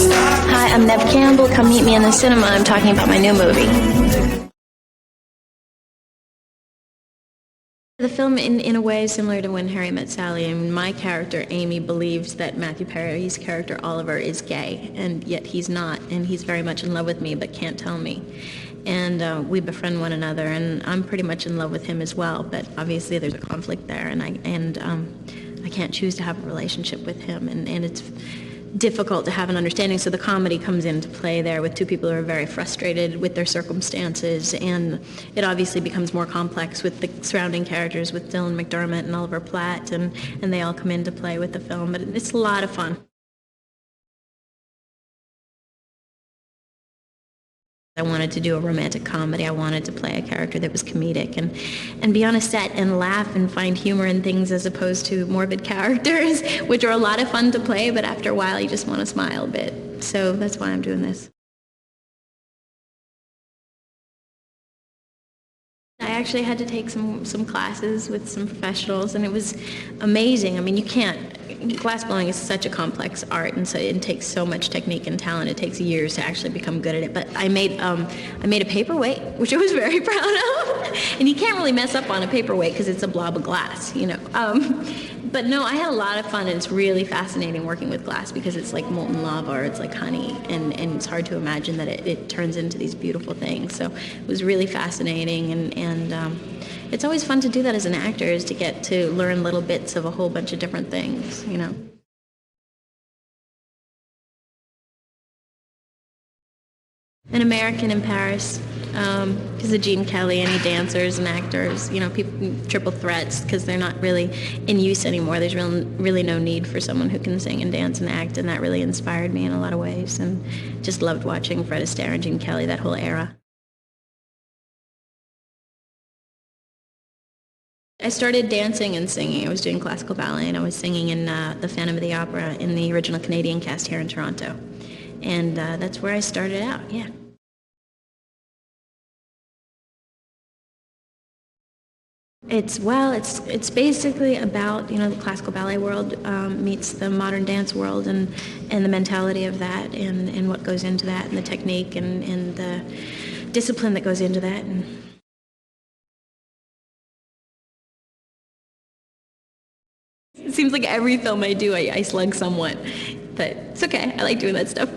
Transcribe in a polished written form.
Hi, I'm Neve Campbell. Come meet me in the cinema. I'm talking about my new movie. The film, in a way, is similar to When Harry Met Sally. I mean, my character, Amy, believes that Matthew Perry's character, Oliver, is gay, and yet he's not, and he's very much in love with me, but can't tell me. And we befriend one another, and I'm pretty much in love with him as well, but obviously there's a conflict there, and I can't choose to have a relationship with him, and it's difficult to have an understanding, so the comedy comes into play there with two people who are very frustrated with their circumstances, and it obviously becomes more complex with the surrounding characters, with Dylan McDermott and Oliver Platt, and they all come into play with the film, but it's a lot of fun. I wanted to do a romantic comedy. I wanted to play a character that was comedic and be on a set and laugh and find humor in things as opposed to morbid characters, which are a lot of fun to play, but after a while you just want to smile a bit. So that's why I'm doing this. I actually had to take some classes with some professionals, and it was amazing. I mean, glass blowing is such a complex art, and so it takes so much technique and talent. It takes years to actually become good at it. But I made a paperweight, which I was very proud of. And you can't really mess up on a paperweight because it's a blob of glass, you know. But no, I had a lot of fun, and it's really fascinating working with glass because it's like molten lava or it's like honey, and it's hard to imagine that it turns into these beautiful things. So it was really fascinating, and it's always fun to do that as an actor, is to get to learn little bits of a whole bunch of different things, you know. An American in Paris, because of Gene Kelly, any dancers and actors, you know, people, triple threats, because they're not really in use anymore. There's really no need for someone who can sing and dance and act, and that really inspired me in a lot of ways, and just loved watching Fred Astaire and Gene Kelly, that whole era. I started dancing and singing. I was doing classical ballet, and I was singing in the Phantom of the Opera in the original Canadian cast here in Toronto. And that's where I started out, yeah. It's basically about, you know, the classical ballet world meets the modern dance world, and the mentality of that, and what goes into that, and the technique, and the discipline that goes into that. And it seems like every film I do, I slug somewhat, but it's okay. I like doing that stuff.